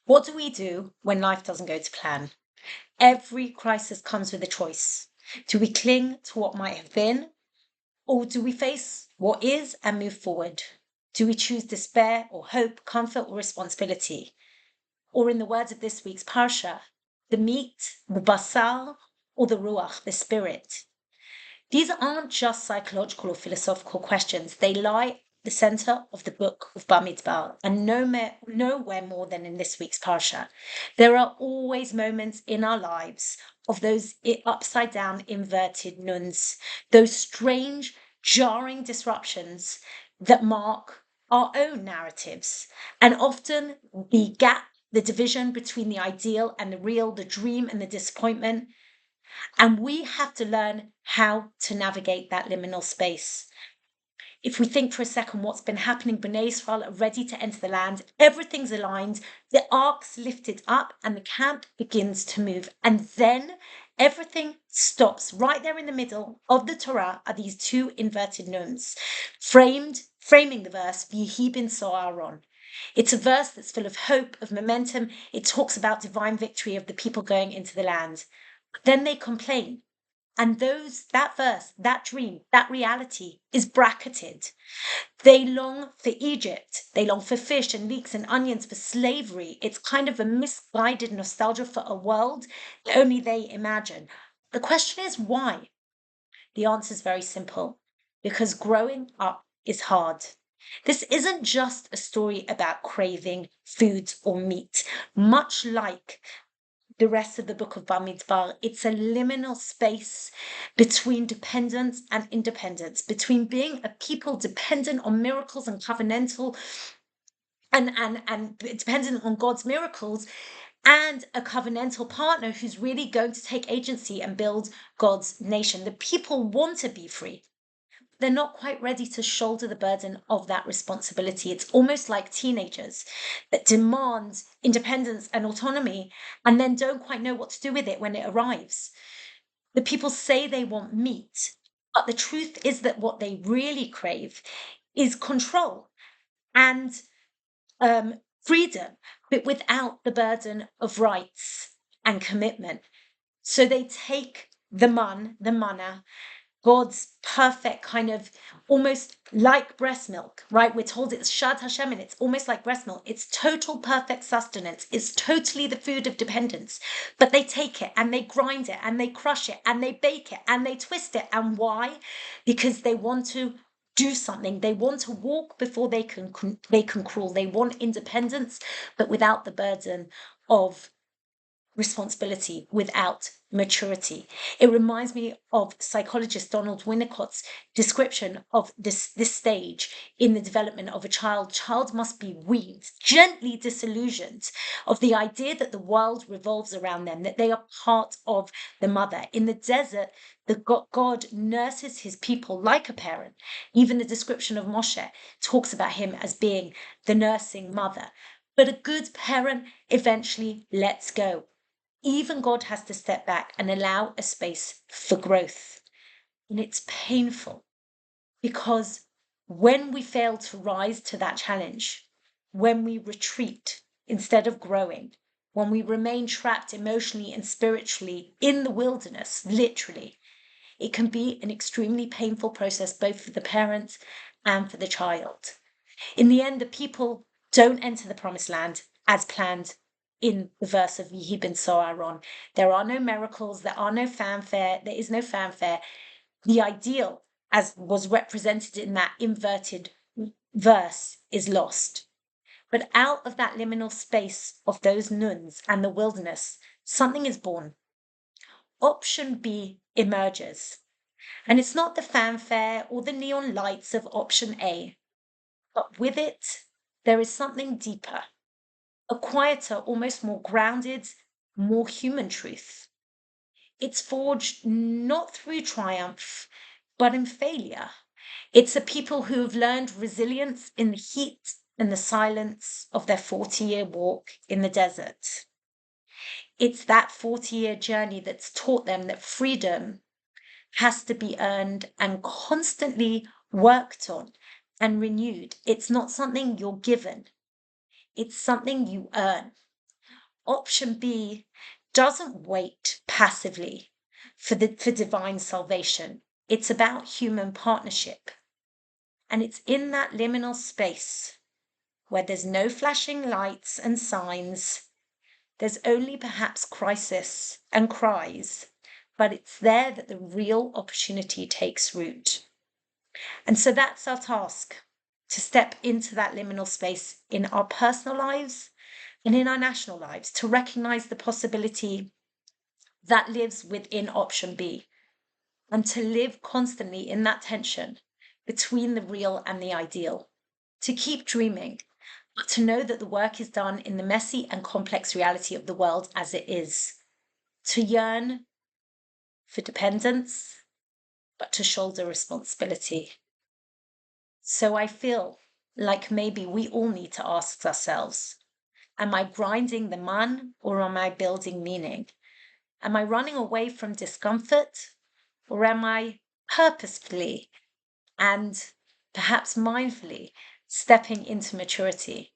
What do we do when life doesn't go to plan? Every crisis comes with a choice. Do we cling to what might have been, or do we face what is and move forward? Do we choose despair or hope, comfort or responsibility? Or in the words of this week's Parsha, the meat, the basar, or the ruach, the spirit? These aren't just psychological or philosophical questions. They lie at the center of the book of Bamidbar, and nowhere more than in this week's Parsha. There are always moments in our lives of those upside down inverted nuns, those strange, jarring disruptions that mark our own narratives. And often the gap, the division between the ideal and the real, the dream and the disappointment, and we have to learn how to navigate that liminal space. If we think for a second what's been happening, Bnei Israel are ready to enter the land, everything's aligned, the ark's lifted up, and the camp begins to move. And then everything stops. Right there in the middle of the Torah are these two inverted nuns, framing the verse, V'yihi bin So'aron. It's a verse that's full of hope, of momentum. It talks about divine victory of the people going into the land. Then they complain. And that verse, that dream, that reality is bracketed. They long for Egypt. They long for fish and leeks and onions, for slavery. It's kind of a misguided nostalgia for a world that only they imagine. The question is why? The answer is very simple. Because growing up is hard. This isn't just a story about craving food or meat. Much like the rest of the book of Bamidbar, it's a liminal space between dependence and independence, between being a people dependent on miracles and covenantal and dependent on God's miracles, and a covenantal partner who's really going to take agency and build God's nation. The people want to be free. They're not quite ready to shoulder the burden of that responsibility. It's almost like teenagers that demand independence and autonomy and then don't quite know what to do with it when it arrives. The people say they want meat, but the truth is that what they really crave is control and freedom, but without the burden of rights and commitment. So they take the manna, God's perfect kind of almost like breast milk, right? We're told it's Shad Hashem, and it's almost like breast milk. It's total perfect sustenance. It's totally the food of dependence. But they take it and they grind it and they crush it and they bake it and they twist it. And why? Because they want to do something. They want to walk before they can crawl. They want independence, but without the burden of responsibility, without maturity. It reminds me of psychologist Donald Winnicott's description of this stage in the development of a child. Child must be weaned, gently disillusioned of the idea that the world revolves around them, that they are part of the mother. In the desert, God nurses his people like a parent. Even the description of Moshe talks about him as being the nursing mother. But a good parent eventually lets go. Even God has to step back and allow a space for growth. And it's painful because when we fail to rise to that challenge, when we retreat instead of growing, when we remain trapped emotionally and spiritually in the wilderness, literally, it can be an extremely painful process, both for the parent and for the child. In the end, the people don't enter the promised land as planned in the verse of Yehi ben So'aron. There are no miracles, there are no fanfare, there is no fanfare. The ideal, as was represented in that inverted verse, is lost. But out of that liminal space of those nuns and the wilderness, something is born. Option B emerges. And it's not the fanfare or the neon lights of option A, but with it, there is something deeper, a quieter, almost more grounded, more human truth. It's forged not through triumph, but in failure. It's a people who have learned resilience in the heat and the silence of their 40-year walk in the desert. It's that 40-year journey that's taught them that freedom has to be earned and constantly worked on and renewed. It's not something you're given. It's something you earn. Option B doesn't wait passively for divine salvation. It's about human partnership. And it's in that liminal space where there's no flashing lights and signs. There's only perhaps crisis and cries, but it's there that the real opportunity takes root. And so that's our task, to step into that liminal space in our personal lives and in our national lives, to recognize the possibility that lives within option B, and to live constantly in that tension between the real and the ideal, to keep dreaming, but to know that the work is done in the messy and complex reality of the world as it is, to yearn for dependence, but to shoulder responsibility. So I feel like maybe we all need to ask ourselves, am I grinding the man or am I building meaning? Am I running away from discomfort or am I purposefully and perhaps mindfully stepping into maturity?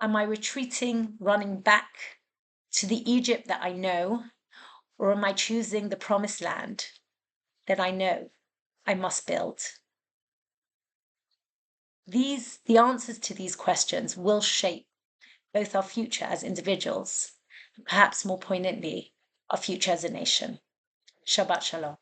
Am I retreating, running back to the Egypt that I know, or am I choosing the promised land that I know I must build? The answers to these questions will shape both our future as individuals, and perhaps more poignantly, our future as a nation. Shabbat Shalom.